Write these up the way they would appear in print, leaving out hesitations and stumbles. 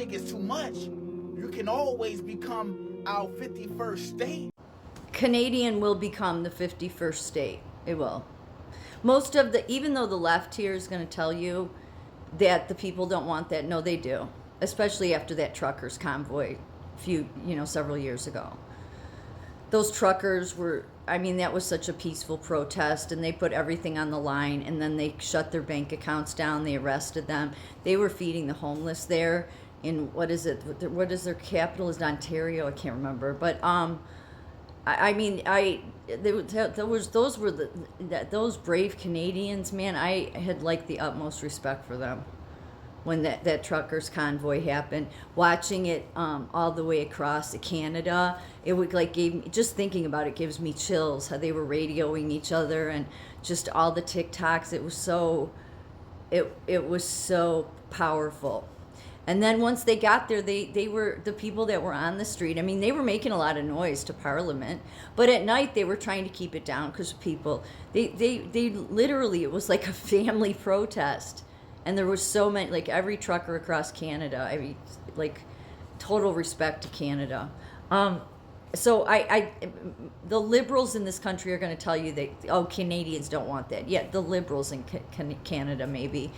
think it's too much, you can always become our 51st state. Canadian will become the 51st state. It will. Even though the left here is going to tell you that the people don't want that, no, they do. Especially after that truckers convoy several years ago. Those truckers that was such a peaceful protest, and they put everything on the line, and then they shut their bank accounts down, they arrested them. They were feeding the homeless there in, what is their capital? Is Ontario? I can't remember. But those brave Canadians, man, I had like the utmost respect for them when that truckers convoy happened. Watching it all the way across to Canada, it would just thinking about it gives me chills, how they were radioing each other and just all the TikToks. It was so powerful. And then once they got there, they were the people that were on the street. I mean, they were making a lot of noise to Parliament, but at night they were trying to keep it down because people, they literally, it was like a family protest. And there was so many, like every trucker across Canada. I mean, like total respect to Canada. So the liberals in this country are going to tell you that, Canadians don't want that. Yeah, the liberals in Canada maybe.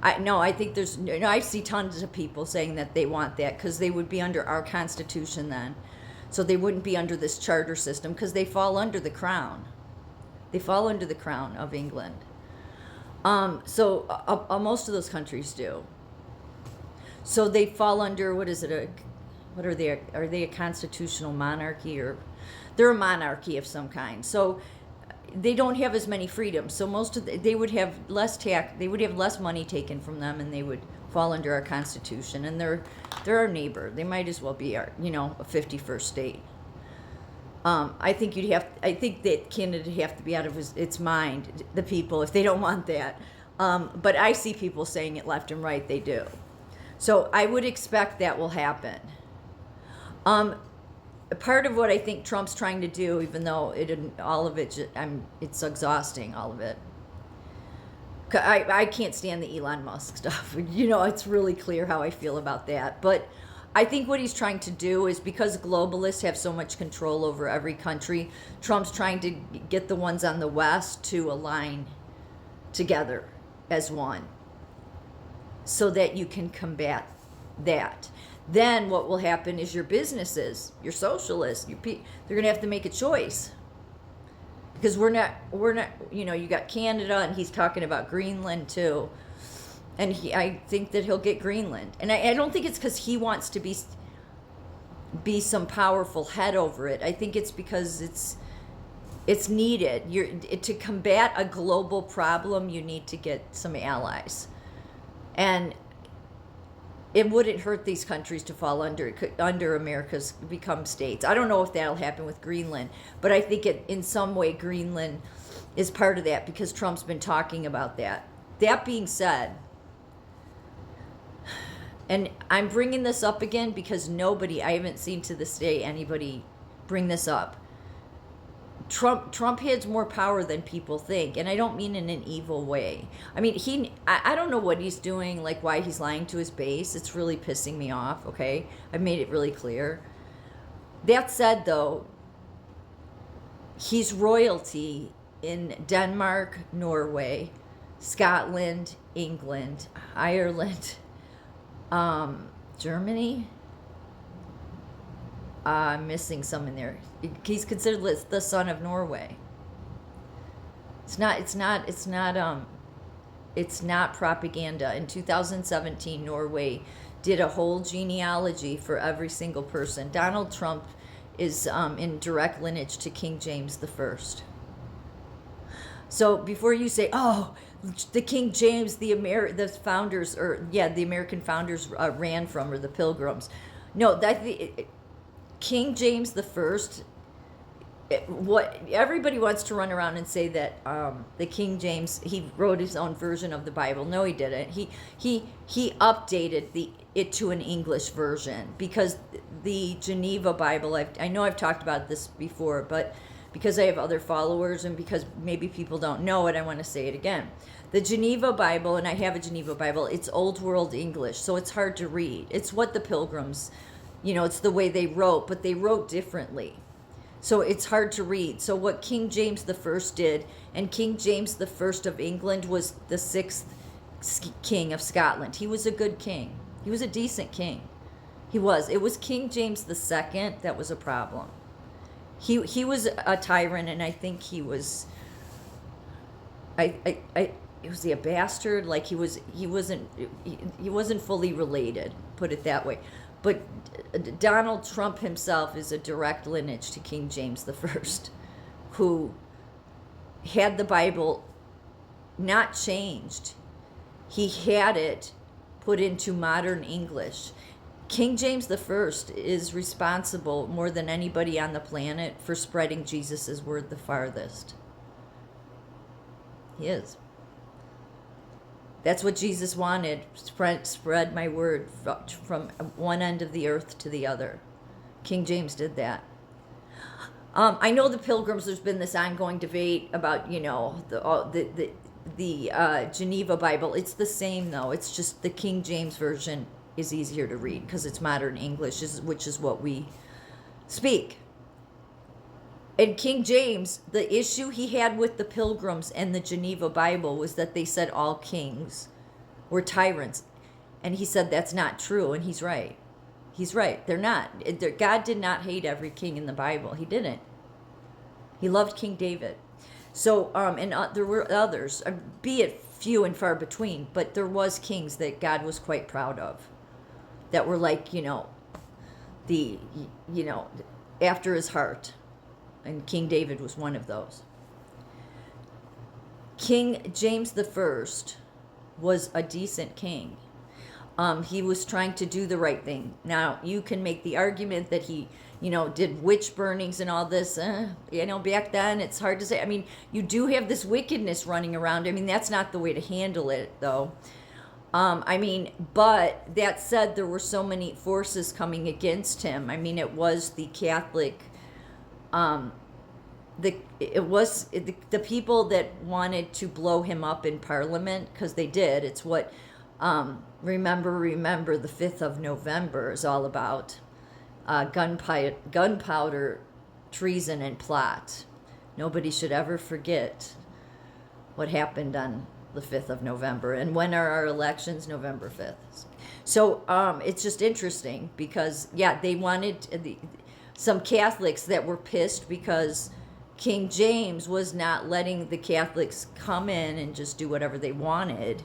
I think I see tons of people saying that they want that because they would be under our Constitution then. So they wouldn't be under this charter system because they fall under the crown. They fall under the crown of England. So most of those countries do. So they fall under, what are they? Are they a constitutional monarchy, or they're a monarchy of some kind? So they don't have as many freedoms. So they would have less tax. They would have less money taken from them, and they would fall under our Constitution. And they're our neighbor. They might as well be our, a 51st state. I think that Canada would have to be out of its mind, the people, if they don't want that. But I see people saying it left and right, they do. So I would expect that will happen. Part of what I think Trump's trying to do, even though it's exhausting, all of it. I can't stand the Elon Musk stuff. It's really clear how I feel about that. But I think what he's trying to do is, because globalists have so much control over every country, Trump's trying to get the ones on the West to align together as one so that you can combat that. Then what will happen is your businesses, your socialists, they're going to have to make a choice. Because we're not, you got Canada, and he's talking about Greenland too. And I think that he'll get Greenland. And I don't think it's because he wants to be some powerful head over it. I think it's because it's needed. To combat a global problem, you need to get some allies. And it wouldn't hurt these countries to fall under America's, become states. I don't know if that'll happen with Greenland, but I think in some way Greenland is part of that because Trump's been talking about that. That being said, and I'm bringing this up again because I haven't seen to this day anybody bring this up. Trump has more power than people think, and I don't mean in an evil way. I mean, I don't know what he's doing, like why he's lying to his base. It's really pissing me off, okay? I've made it really clear. That said, though, he's royalty in Denmark, Norway, Scotland, England, Ireland, Germany. I'm missing some in there. He's considered the son of Norway. It's not propaganda. In 2017, Norway did a whole genealogy for every single person. Donald Trump is in direct lineage to King James I. So before you say, "Oh, the King James, the founders, the American founders ran from, or the Pilgrims," no, King James I. What everybody wants to run around and say that the King James, he wrote his own version of the Bible. No, he didn't. He updated it to an English version because the Geneva Bible. I know I've talked about this before, but because I have other followers and because maybe people don't know it, I want to say it again. The Geneva Bible, and I have a Geneva Bible, it's Old World English, so it's hard to read. It's what the Pilgrims, it's the way they wrote, but they wrote differently. So it's hard to read. So what King James the First did, and King James the First of England was the sixth king of Scotland. He was a good king. He was a decent king. He was. It was King James the Second that was a problem. He was a tyrant, and I think he was. Was he a bastard? Like he wasn't fully related. Put it that way. But Donald Trump himself is a direct lineage to King James the First, who had the Bible not changed. He had it put into modern English. King James the First is responsible more than anybody on the planet for spreading Jesus' word the farthest. He is. That's what Jesus wanted. Spread my word from one end of the earth to the other. King James did that. I know the Pilgrims, there's been this ongoing debate about, the Geneva Bible. It's the same, though. It's just the King James Version is easier to read because it's modern English, which is what we speak. And King James, the issue he had with the Pilgrims and the Geneva Bible was that they said all kings were tyrants. And he said that's not true, and he's right. He's right. They're not. God did not hate every king in the Bible. He didn't. He loved King David. So, there were others, be it few and far between, but there was kings that God was quite proud of, that were like, after his heart. And King David was one of those. King James the First was a decent king. He was trying to do the right thing. Now, you can make the argument that he, did witch burnings and all this. Back then, it's hard to say. I mean, you do have this wickedness running around. I mean, that's not the way to handle it, though. But that said, there were so many forces coming against him. I mean, it was the Catholic... it was the people that wanted to blow him up in Parliament, because they did. It's what remember the 5th of November is all about. Gunpowder, treason, and plot. Nobody should ever forget what happened on the 5th of November. And when are our elections? November 5th. So it's just interesting because, they wanted... some Catholics that were pissed because King James was not letting the Catholics come in and just do whatever they wanted.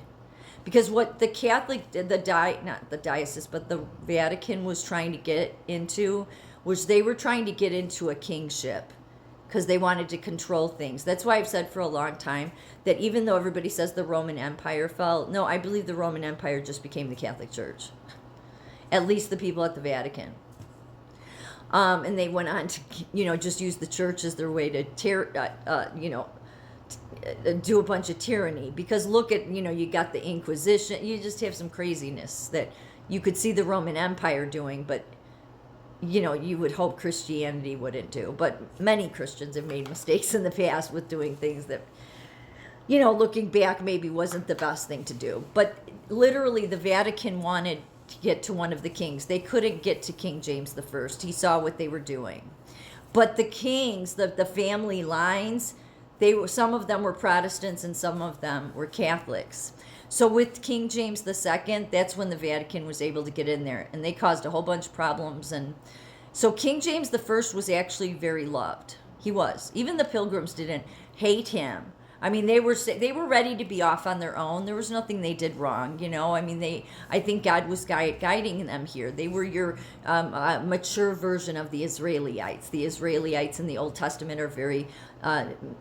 Because what the Catholic, not the diocese, but the Vatican was trying to get into was they were trying to get into a kingship because they wanted to control things. That's why I've said for a long time that even though everybody says the Roman Empire fell, no, I believe the Roman Empire just became the Catholic Church. At least the people at the Vatican. And they went on to, just use the church as their way to do a bunch of tyranny. Because look at, you got the Inquisition. You just have some craziness that you could see the Roman Empire doing, but, you would hope Christianity wouldn't do. But many Christians have made mistakes in the past with doing things that, looking back maybe wasn't the best thing to do. But literally the Vatican wanted to get to one of the kings. They couldn't get to King James the First. He saw what they were doing. But the kings, the family lines, some of them were Protestants and some of them were Catholics. So with King James II, that's when the Vatican was able to get in there, and they caused a whole bunch of problems. And so King James I was actually very loved. He was. Even the Pilgrims didn't hate him. I mean, they were ready to be off on their own. There was nothing they did wrong, I think God was guiding them here. They were your mature version of the Israelites. The Israelites in the Old Testament are very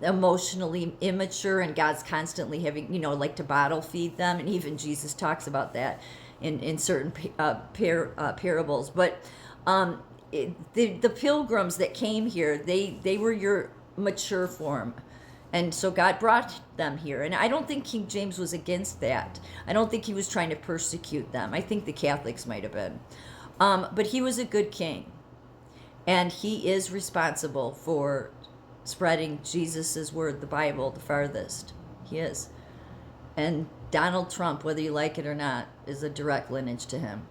emotionally immature, and God's constantly having, like to bottle feed them. And even Jesus talks about that in certain parables. But the Pilgrims that came here, they were your mature form. And so God brought them here. And I don't think King James was against that. I don't think he was trying to persecute them. I think the Catholics might have been. But he was a good king. And he is responsible for spreading Jesus's word, the Bible, the farthest. He is. And Donald Trump, whether you like it or not, is a direct lineage to him.